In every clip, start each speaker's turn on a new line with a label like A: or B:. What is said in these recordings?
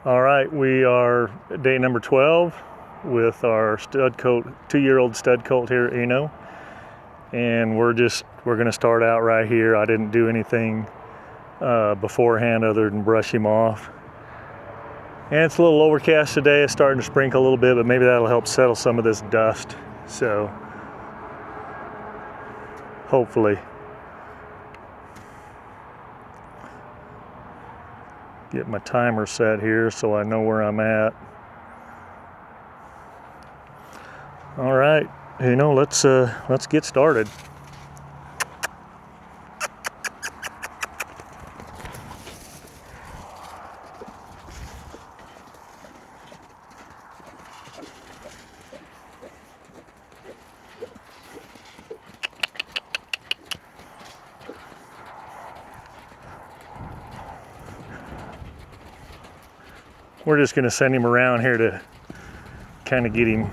A: All right, we are day number 12 with our stud colt, 2-year-old stud colt here at Eno. And we're gonna start out right here. I didn't do anything beforehand other than brush him off. And it's a little overcast today. It's starting to sprinkle a little bit, but maybe that'll help settle some of this dust. So hopefully. Get my timer set here so I know where I'm at. All right, let's get started. We're just gonna send him around here to kind of get him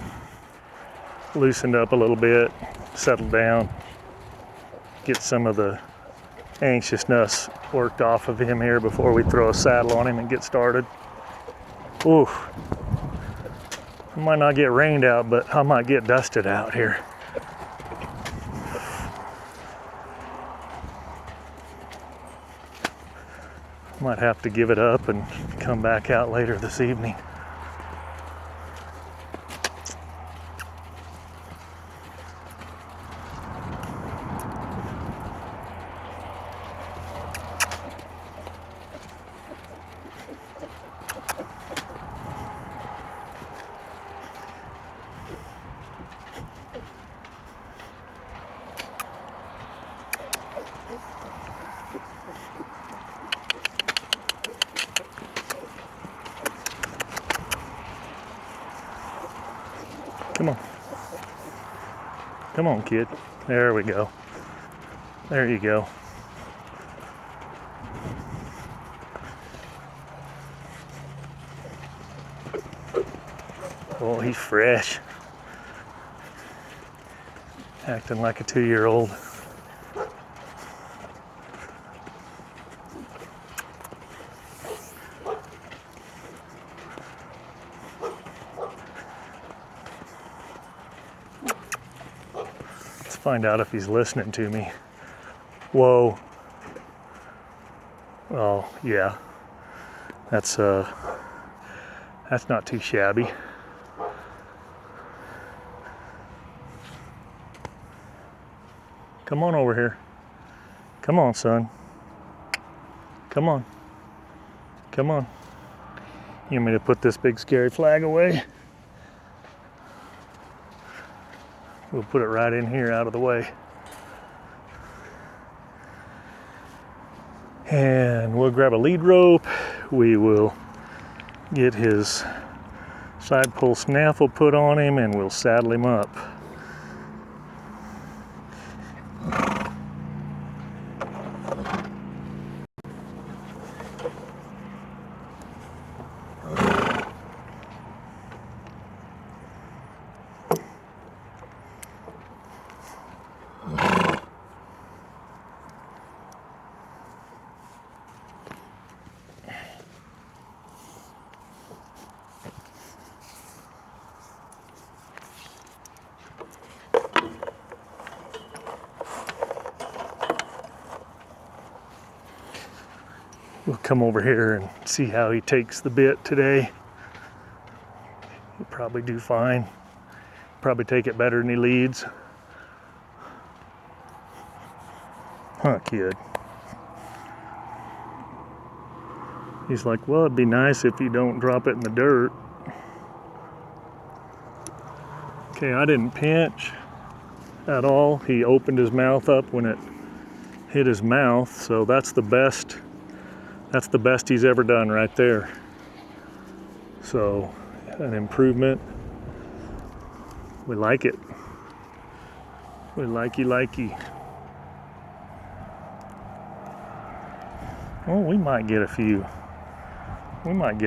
A: loosened up a little bit, settled down, get some of the anxiousness worked off of him here before we throw a saddle on him and get started. Ooh, I might not get rained out, but I might get dusted out here. Might have to give it up and come back out later this evening. Come on. Come on, kid. There we go. There you go. Oh, he's fresh. Acting like a 2-year-old. Find out if he's listening to me. Whoa. Oh, yeah. That's not too shabby. Come on over here. Come on, son. Come on. Come on. You want me to put this big scary flag away? We'll put it right in here out of the way. And we'll grab a lead rope. We will get his side pull snaffle put on him and we'll saddle him up. We'll come over here and see how he takes the bit today. He'll probably do fine. Probably take it better than he leads. Huh, kid. He's like, well, it'd be nice if you don't drop it in the dirt. Okay, I didn't pinch at all. He opened his mouth up when it hit his mouth, so that's the best he's ever done right there. So, an improvement. We like it. We likey. Oh, we might get a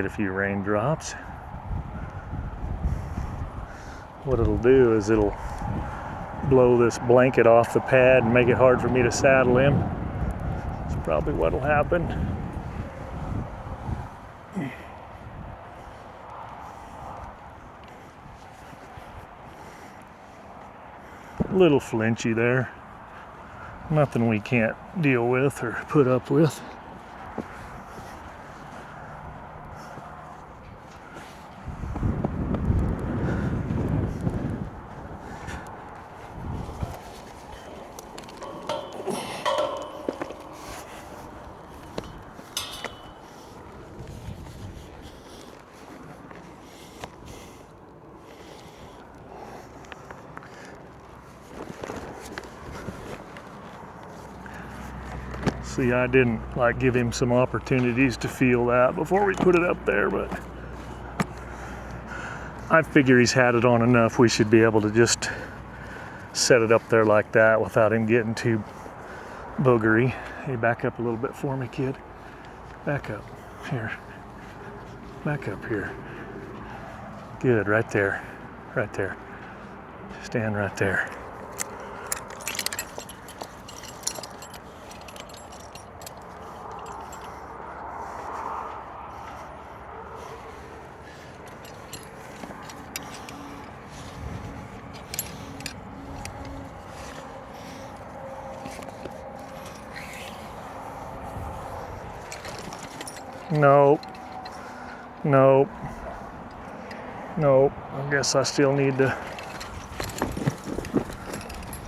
A: few raindrops. What it'll do is it'll blow this blanket off the pad and make it hard for me to saddle him. That's probably what'll happen. Little flinchy there. Nothing we can't deal with or put up with. See, I didn't give him some opportunities to feel that before we put it up there, but I figure he's had it on enough. We should be able to just set it up there like that without him getting too boogery. Hey, back up a little bit for me, kid. Back up here. Back up here. Good, right there. Right there. Stand right there. Nope. Nope. Nope. I guess I still need to.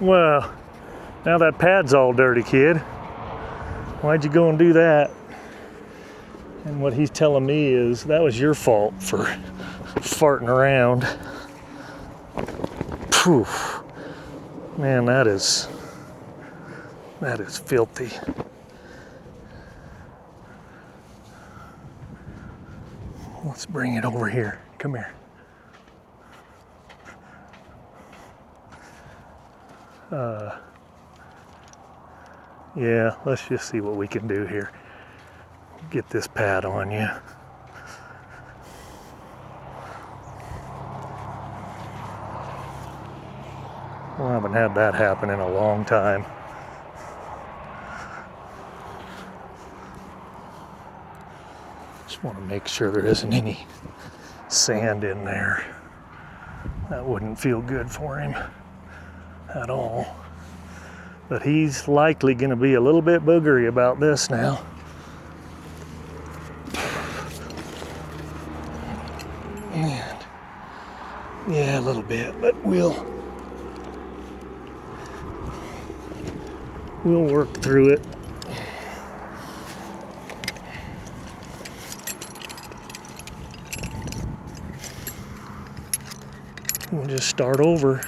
A: Well, now that pad's all dirty, kid. Why'd you go and do that? And what he's telling me is that was your fault for farting around. Phew. Man, that is filthy. Let's bring it over here. Come here. Yeah, let's just see what we can do here. Get this pad on you. Well, I haven't had that happen in a long time. Just want to make sure there isn't any sand in there. That wouldn't feel good for him at all. But he's likely going to be a little bit boogery about this now. And yeah, a little bit, but we'll work through it. We'll just start over.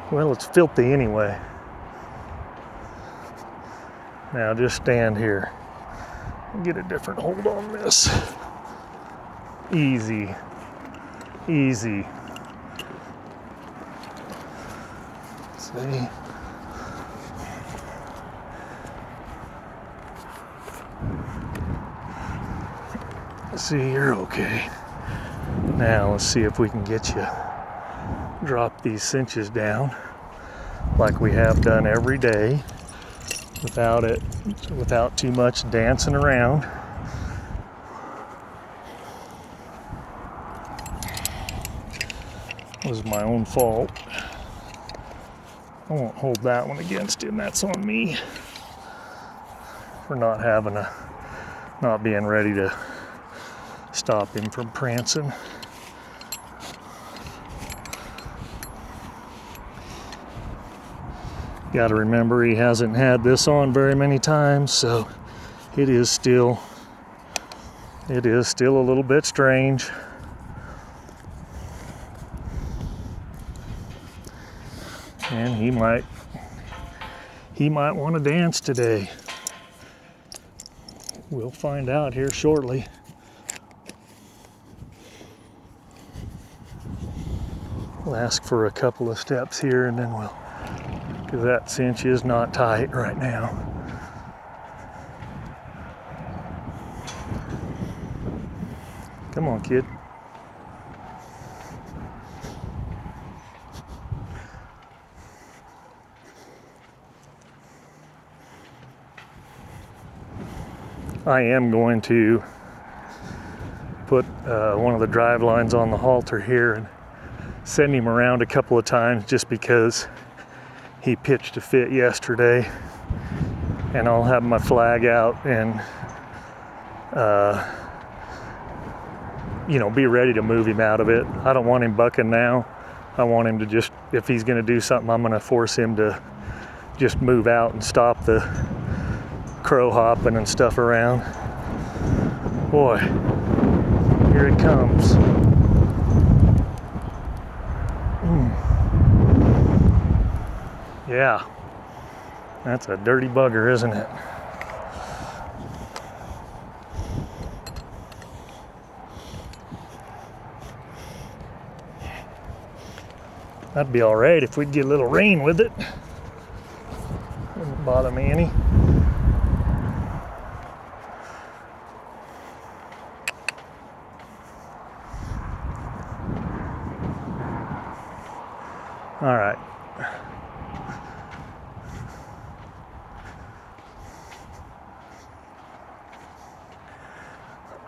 A: Well, it's filthy anyway. Now just stand here and get a different hold on this. Easy, easy. See? See, you're okay. Now let's see if we can get you drop these cinches down like we have done every day without too much dancing around. It was my own fault. I won't hold that one against him. That's on me for not being ready to stop him from prancing. Got to remember he hasn't had this on very many times, so it is still a little bit strange. And he might want to dance today. We'll find out here shortly. We'll ask for a couple of steps here and then we'll because that cinch is not tight right now. Come on, kid. I am going to put one of the drive lines on the halter here and send him around a couple of times, just because he pitched a fit yesterday, and I'll have my flag out and be ready to move him out of it. I don't want him bucking now. I want him to just, if he's going to do something, I'm going to force him to just move out and stop the crow hopping and stuff around. Boy, here it comes. Yeah, that's a dirty bugger, isn't it? That'd be all right if we'd get a little rain with it. Wouldn't bother me any. All right.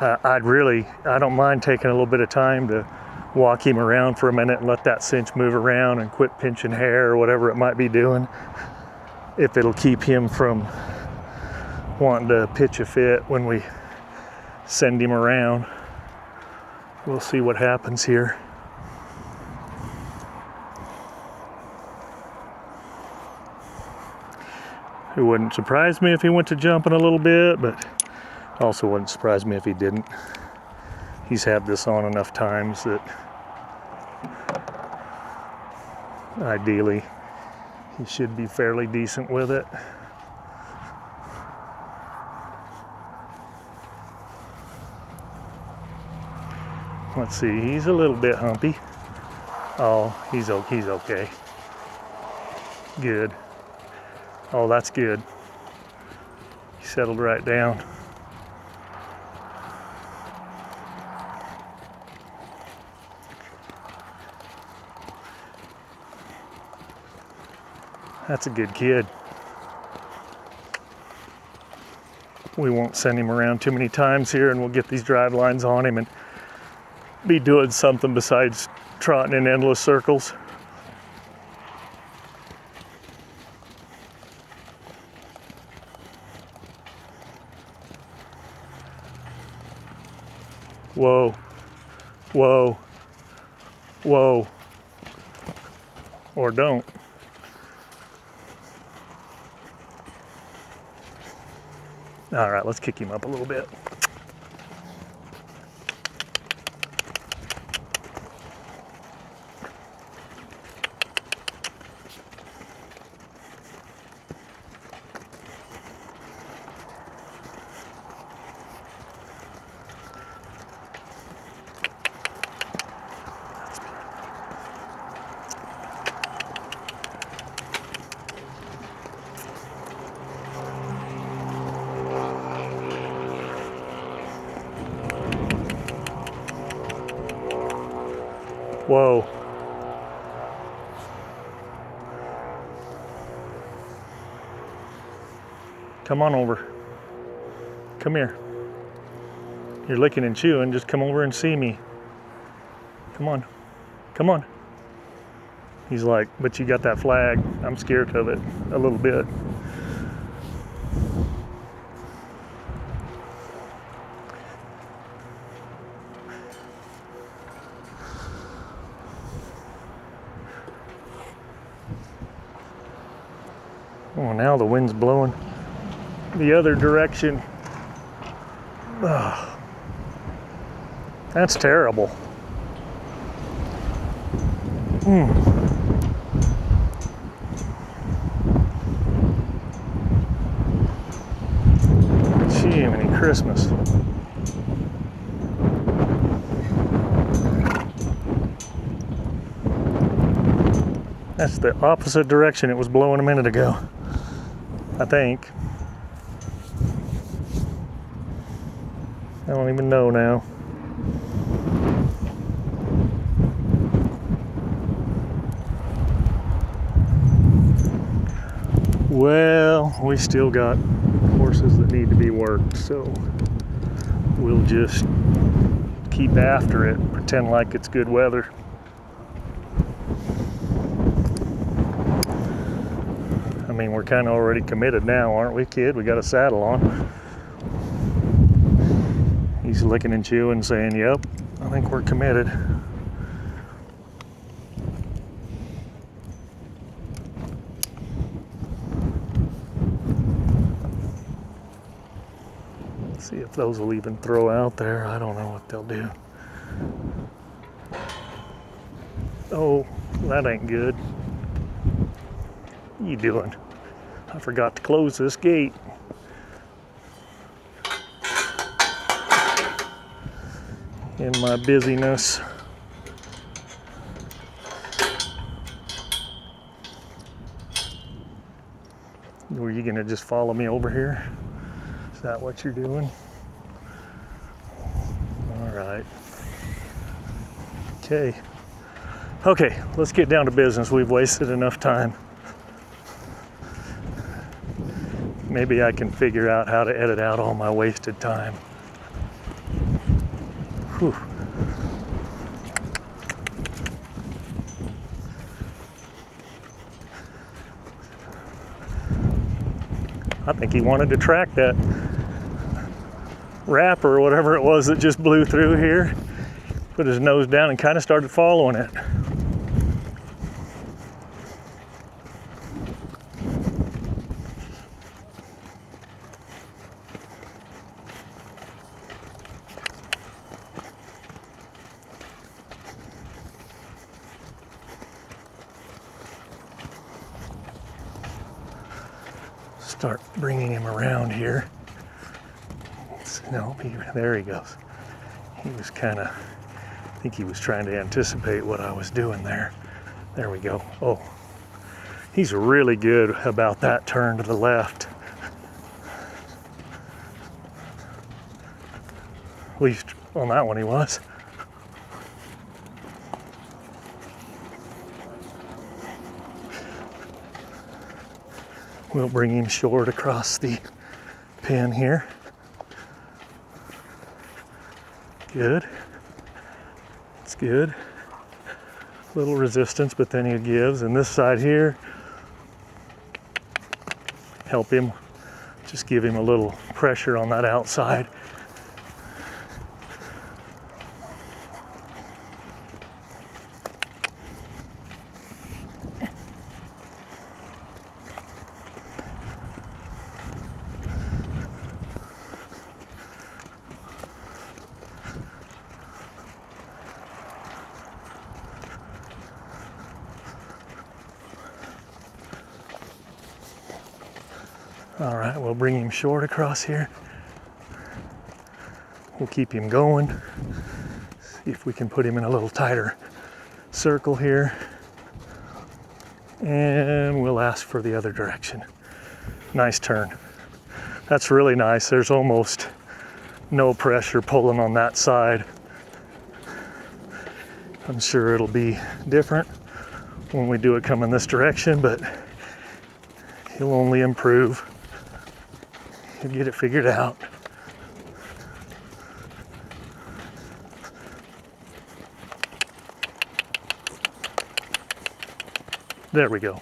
A: I don't mind taking a little bit of time to walk him around for a minute and let that cinch move around and quit pinching hair or whatever it might be doing. If it'll keep him from wanting to pitch a fit when we send him around. We'll see what happens here. It wouldn't surprise me if he went to jumping a little bit, but also wouldn't surprise me if he didn't. He's had this on enough times that ideally he should be fairly decent with it. Let's see, he's a little bit humpy. Oh, he's okay. Good. Oh, that's good. He settled right down. That's a good kid. We won't send him around too many times here, and we'll get these drive lines on him and be doing something besides trotting in endless circles. Whoa, whoa, whoa, or don't. All right, let's kick him up a little bit. Whoa. Come on over. Come here. You're licking and chewing, just come over and see me. Come on. Come on. He's like, but you got that flag. I'm scared of it a little bit. Oh, now the wind's blowing the other direction. Ugh. That's terrible. Jiminy Christmas. That's the opposite direction it was blowing a minute ago, I think. I don't even know now. Well, we still got horses that need to be worked, so we'll just keep after it, pretend like it's good weather. I mean, we're kind of already committed now, aren't we, kid? We got a saddle on. He's licking and chewing, saying, yep, I think we're committed. See if those will even throw out there. I don't know what they'll do. Oh, that ain't good. What are you doing? I forgot to close this gate. In my busyness. Were you gonna just follow me over here? Is that what you're doing? All right. Okay, let's get down to business. We've wasted enough time. Maybe I can figure out how to edit out all my wasted time. Whew. I think he wanted to track that wrapper or whatever it was that just blew through here. Put his nose down and kind of started following it. Start bringing him around here. No, there he goes. He was kind of, I think he was trying to anticipate what I was doing there. There we go. Oh, he's really good about that turn to the left. At least on that one he was. We'll bring him short across the pen here. Good. It's good. Little resistance, but then he gives. And this side here, help him. Just give him a little pressure on that outside. All right, we'll bring him short across here. We'll keep him going. See if we can put him in a little tighter circle here. And we'll ask for the other direction. Nice turn. That's really nice. There's almost no pressure pulling on that side. I'm sure it'll be different when we do it coming this direction, but he'll only improve. He'll get it figured out. There we go.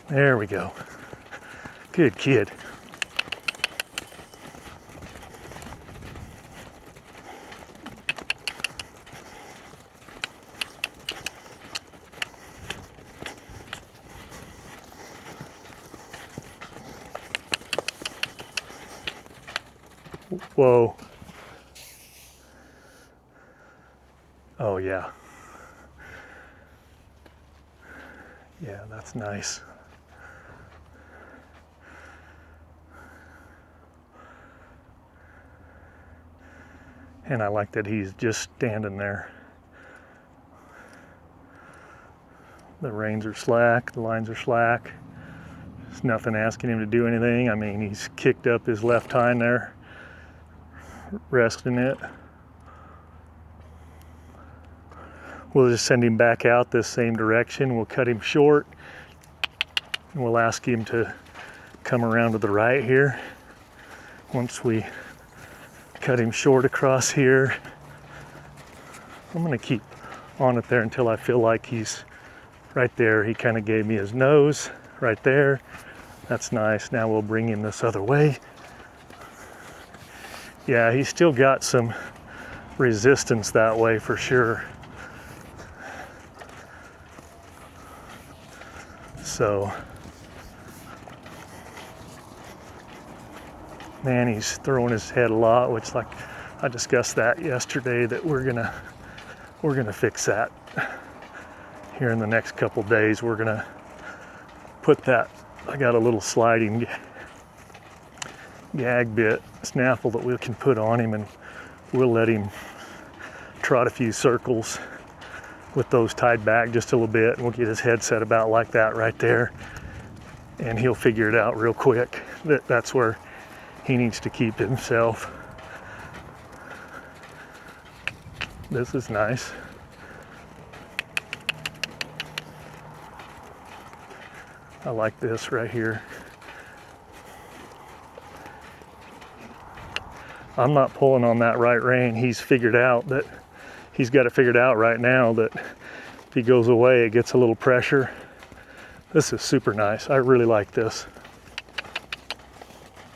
A: There we go. Good kid. Whoa. Oh, yeah. Yeah, that's nice. And I like that he's just standing there. The reins are slack, the lines are slack. There's nothing asking him to do anything. I mean, he's kicked up his left hind there, resting it. We'll just send him back out this same direction. We'll cut him short, and we'll ask him to come around to the right here. Once we cut him short across here, I'm gonna keep on it there until I feel like he's right there. He kind of gave me his nose right there. That's nice. Now we'll bring him this other way. Yeah, he's still got some resistance that way for sure. So, man, he's throwing his head a lot, which, like I discussed that yesterday, that we're gonna fix that here in the next couple days. We're gonna put that. I got a little sliding gag bit snaffle that we can put on him, and we'll let him trot a few circles with those tied back just a little bit, and we'll get his head set about like that right there, and he'll figure it out real quick that that's where he needs to keep himself. This is nice. I like this right here. I'm not pulling on that right rein. He's figured out that he's got it figured out right now that if he goes away, it gets a little pressure. This is super nice. I really like this.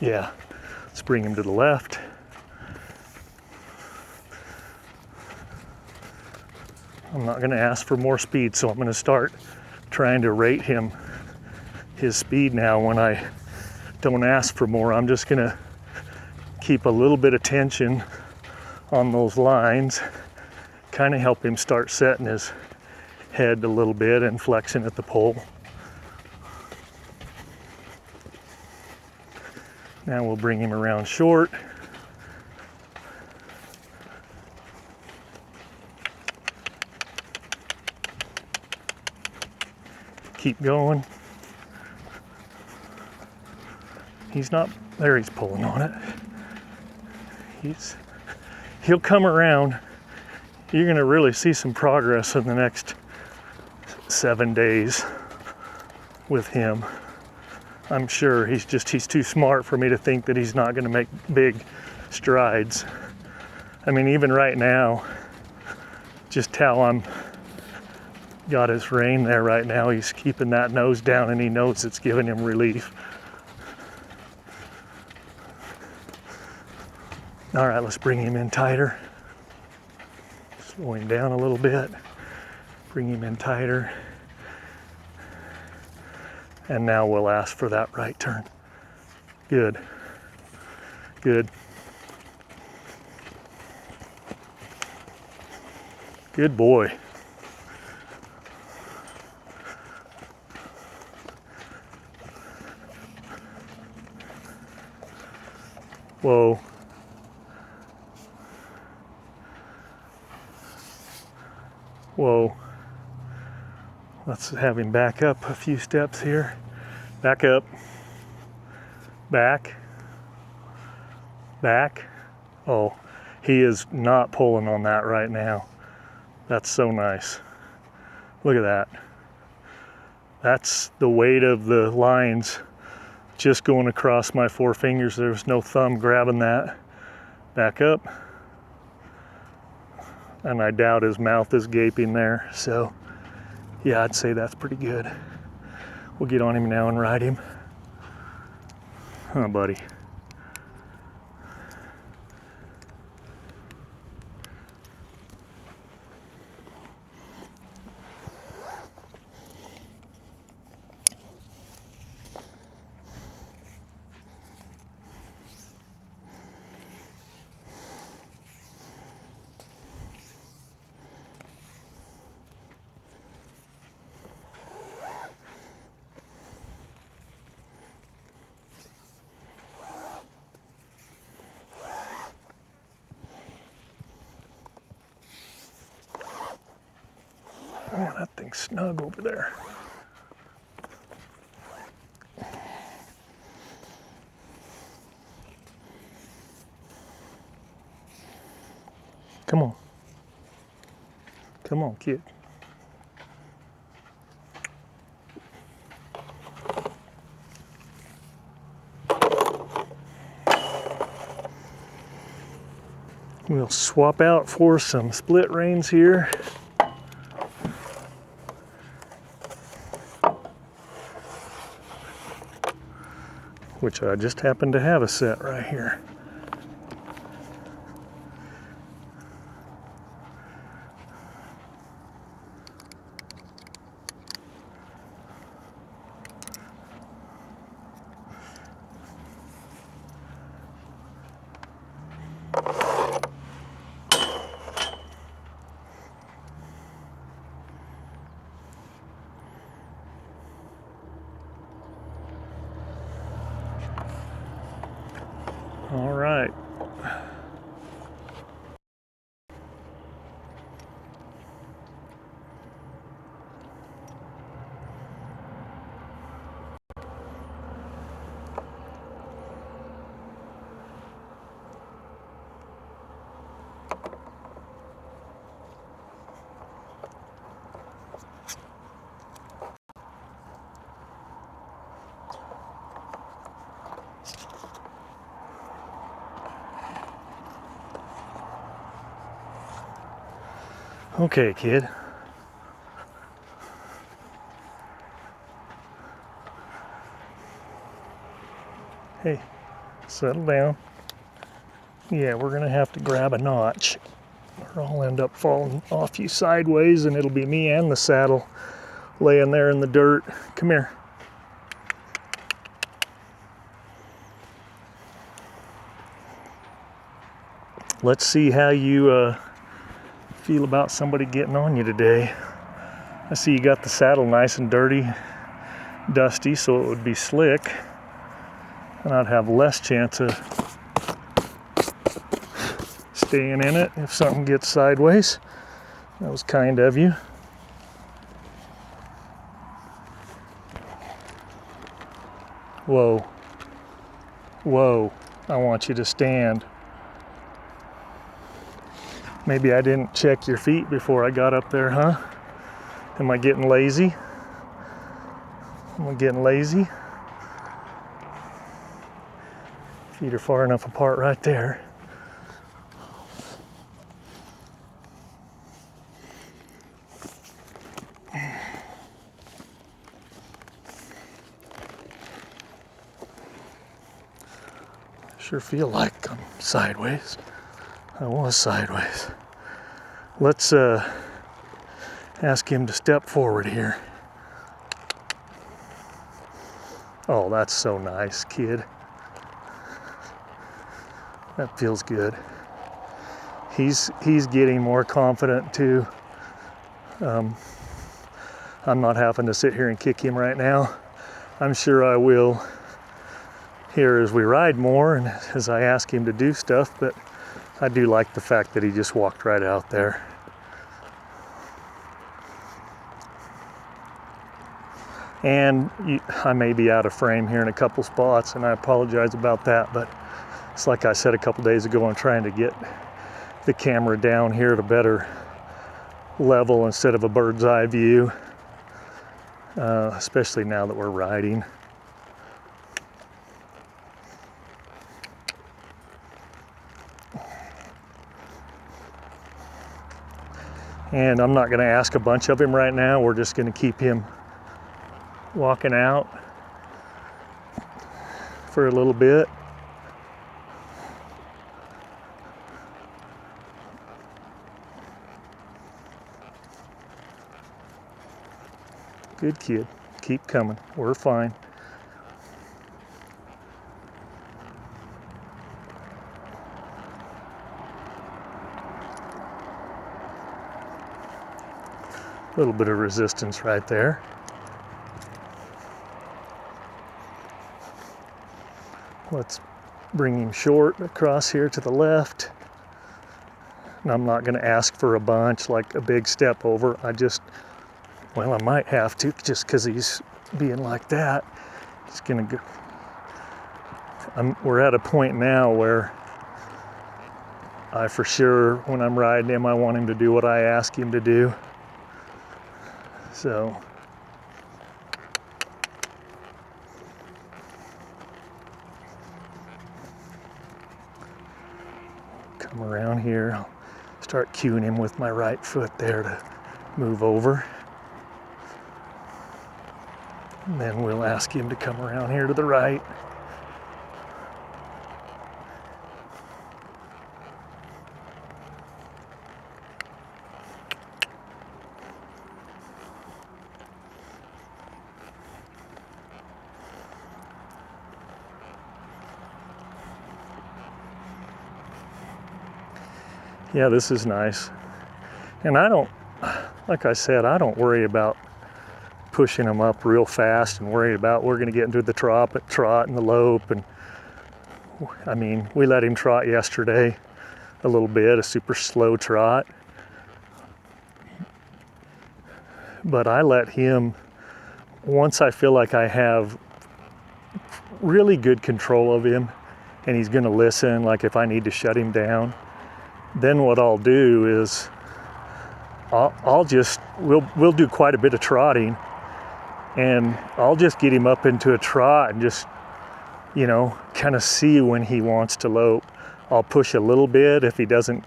A: Yeah, let's bring him to the left. I'm not gonna ask for more speed, so I'm gonna start trying to rate him his speed now when I don't ask for more. I'm just gonna keep a little bit of tension on those lines, kind of help him start setting his head a little bit and flexing at the pole. Now we'll bring him around short. Keep going. He's not, there he's pulling on it. He'll come around. You're gonna really see some progress in the next 7 days with him. I'm sure he's too smart for me to think that he's not gonna make big strides. I mean, even right now, just how I'm got his rein there right now, he's keeping that nose down and he knows it's giving him relief. All right, let's bring him in tighter. Slow him down a little bit. Bring him in tighter. And now we'll ask for that right turn. Good. Good. Good boy. Whoa. Whoa. Let's have him back up a few steps here. Back up. Back. Back. Oh, he is not pulling on that right now. That's so nice. Look at that. That's the weight of the lines just going across my 4 fingers. There's no thumb grabbing that. Back up. And I doubt his mouth is gaping there. So yeah, I'd say that's pretty good. We'll get on him now and ride him. Huh, buddy. Man, that thing's snug over there. Come on. Come on, kid. We'll swap out for some split reins here. Which I just happen to have a set right here. All right. Okay, kid. Hey, settle down. Yeah, we're gonna have to grab a notch, or I'll end up falling off you sideways, and it'll be me and the saddle laying there in the dirt. Come here. Let's see how you feel about somebody getting on you today. I see you got the saddle nice and dirty, dusty, so it would be slick, and I'd have less chance of staying in it if something gets sideways. That was kind of you. Whoa. Whoa. I want you to stand. Maybe I didn't check your feet before I got up there, huh? Am I getting lazy? Am I getting lazy? Feet are far enough apart right there. Sure feel like I'm sideways. I was sideways. Let's ask him to step forward here. Oh, that's so nice, kid. That feels good. He's getting more confident too. I'm not having to sit here and kick him right now. I'm sure I will here as we ride more and as I ask him to do stuff, but I do like the fact that he just walked right out there. And I may be out of frame here in a couple spots, and I apologize about that, but it's like I said a couple days ago, I'm trying to get the camera down here at a better level instead of a bird's eye view, especially now that we're riding. And I'm not going to ask a bunch of him right now. We're just going to keep him walking out for a little bit. Good kid. Keep coming. We're fine. A little bit of resistance right there. Let's bring him short across here to the left. And I'm not going to ask for a bunch like a big step over. I just Well, I might have to, just because he's being like that. He's gonna go. We're at a point now where I for sure, when I'm riding him, I want him to do what I ask him to do. So come around here, I'll start cueing him with my right foot there to move over. And then we'll ask him to come around here to the right. Yeah, this is nice. And I don't, like I said, I don't worry about pushing them up real fast and worried about we're going to get into the trot and the lope. And I mean, we let him trot yesterday a little bit, a super slow trot. But I let him, once I feel like I have really good control of him and he's going to listen, like if I need to shut him down, then what I'll do is we'll do quite a bit of trotting, and I'll just get him up into a trot and just, kind of see when he wants to lope. I'll push a little bit. If he doesn't